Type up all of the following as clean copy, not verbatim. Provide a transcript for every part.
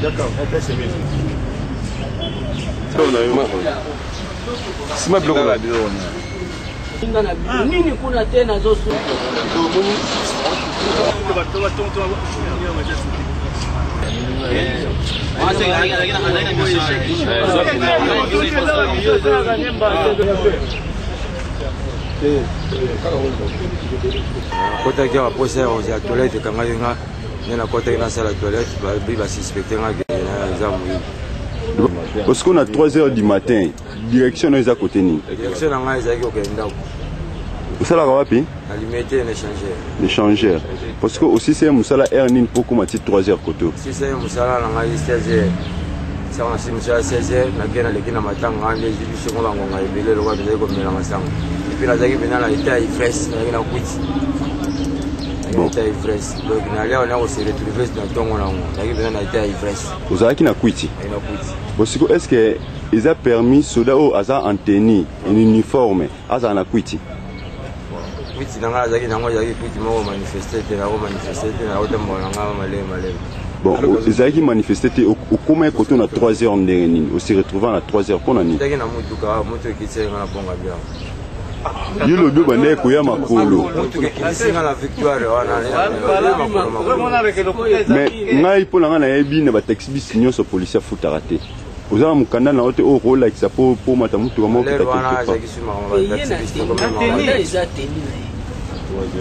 D'accord. C'est ma blonde. Nini kuna tena zosu. Kota kia waposa ya toilette kanga yunga nena kota ina sala toilette ba suspecter nga na zamu. Parce qu'on a 3 heures du matin, direction est à côté ni. Direction nga ezaki okenda. Musala wapi? Alimete na changer. L'échangeur. Parce que aussi c'est musala earning pour comment 3 heures côté. Si c'est musala nga 16h. Ça on a si musala 16h na gena lekina matanga ande zibiso ngo ngonga ebele lokwa bele ko mela masanga. Et puis la zaki bena la état ivresse na kwiti. Bon. État ivresse. Donc na là on a aussi retrouvé dans ton ngo zaki bena na état ivresse. Vous avez qui na kwiti? Na kwiti. Parce que est-ce que ils a permis soda au asa en tenue, en uniforme, asa na kwiti? Kwiti nanga zaki nango zaki kwiti mo manifester na otembo nanga malé. Bon, ils ont manifesté au combien quand on a 3 heures en dernier, on s'est retrouvé à 3 heures qu'on a mis. Il y a le deux bandés qui ont makolo. Mais ngai pour la ngana ebi na ba taxi bis signon so policier fout arrêté. Vous avez un canal dans le haut rôle qui s'appelle pour matamu tout comment quelque part.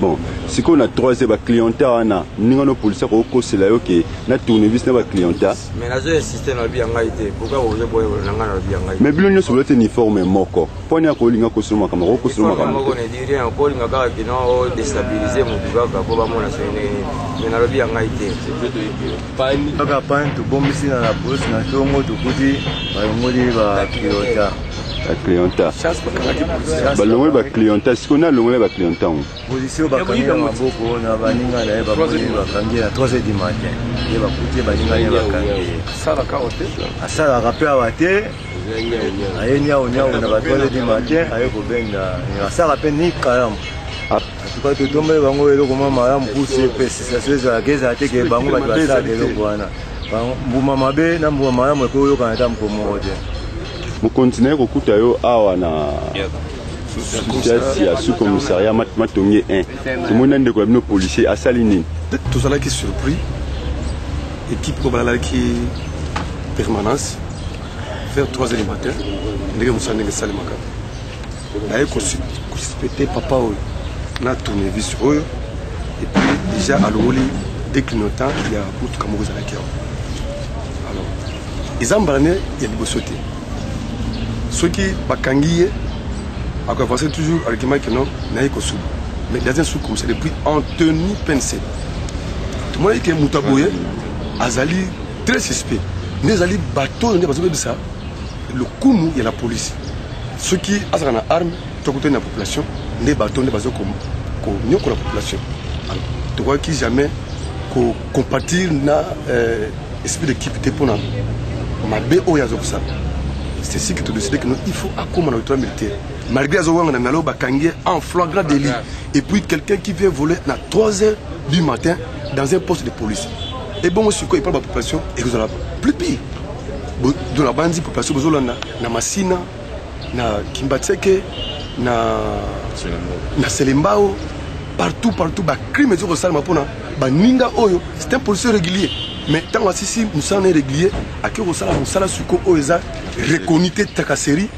Bon, si on a 3 heures de clientèle, nous avons policiers qui ont causé là que na tournevis na ba clientèle. Mais la zone système na bien ngaité. Pourquoi vous avez na ngana bien ngaité? Mais bien sur le uniforme moko. Pour n'y a ko linga ko suma kamera ko suma kamera. Moko ne dit rien, ko linga ka kino déstabiliser mon buga ko ba mona sene. Mais na bien ngaité. Pas de bombe ici dans la bourse, na tongo to kuti, ba ngoli ba clientèle. La clientèle. Balongwe ba clientèle, ce qu'on a longwe ba clientèle. Position ba kangi maboko na baninga na ba moni ba kangi à 3h du matin. Ye ba kuti baninga ye ba kangi. Sala ka hotel. Asala rappel à wate. Ayenya onya na ba 3h du matin, ayo ko benga. Asala pe ni karam. Atuka to tombe bango elo koma mara mpusi pesi. Sasa za geza ateke bango ba sala elo bwana. Mbuma mabe na mbuma mara mwe ko yo kana tam ko moje. Vous continuez à écouter à la sous-commissariat Matongue 1. Tout le monde a des policiers à Saline. Tout ça qui est surpris. Équipe qui permanence. Vers 3h du matin. Nous avons dit que nous avons suspecté papa. Nous avons tourné vis sur eux. Et puis déjà à l'Oli, dès que nous temps, il y a beaucoup de camarades avec eux. Alors, ils ont embarqué, il y a des bossotés. Ceux qui bakangiye avancé toujours argument que non naïe ko sou mais dans un sous comme c'est depuis en tenue pensée tout le monde qui est mutaboye azali très suspect les ali bateau ne pas ça le kumu il y a la police ceux qui ont une arme tout côté de la population les bateaux ne pas comme la population alors tu vois qui jamais ko compatir na esprit d'équipe pour na ma bo ya ça. C'est ce qui te décide que nous, il faut accommoder notre militaire. Malgré ça, on a mis Bakangué en flagrant délit. Et puis quelqu'un qui vient voler à 3h du matin dans un poste de police. Et bon, monsieur, il parle de la population, et vous avez plus pire. Dans la bande de la population, vous avez na Massina, na Kimbatseke, na Selembao, partout, crime et c'est un policier régulier. Mais tant que si nous sommes réguliers, à qui nous sommes reconnus Takaseri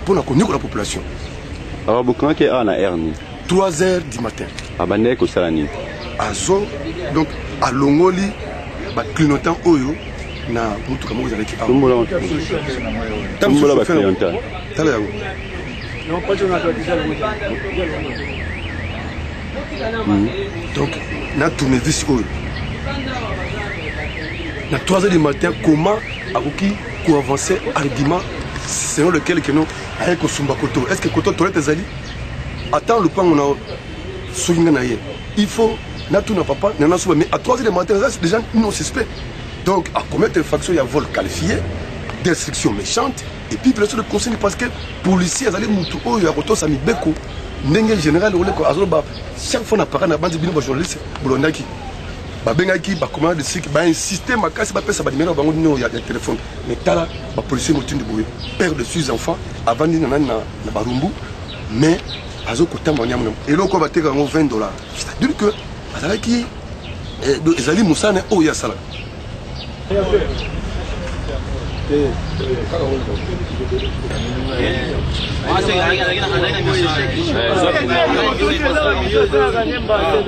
pour la population. Alors, vous avez un hernie 3h du matin. À Bandeko Salani. À Zo, donc à Longoli, à clignotant Oyo, na Moutoukamo, vous avez qui a. Donc, on a tourné vis Oyo. À 3h du matin, comment pour avancer argument selon lequel que nous avec Sumba Koto. Est-ce que Koto toilette des alliés? Attends le pan on a souligné. Il faut n'a tout n'a pas n'a pas mais à 3h du matin c'est déjà non suspect. Donc à commettre une infraction il y a vol qualifié, destruction méchante et puis bien sûr le conseil parce que policiers allaient monter oh il y a Koto Sami Beko n'engel général ou le ko azoba chaque fois on apparaît na bande de journalistes bolondaki babengaki bacommandant de district bainsiste makasi bapesa banimero bango nino ya téléphone mais tala bapolicier motindi boye père de 6 enfants avandi na barumbu mais azokotamba nyamuna eloko bateka yango $20 c'est-à-dire que azalaki ezali mosane oyo yasala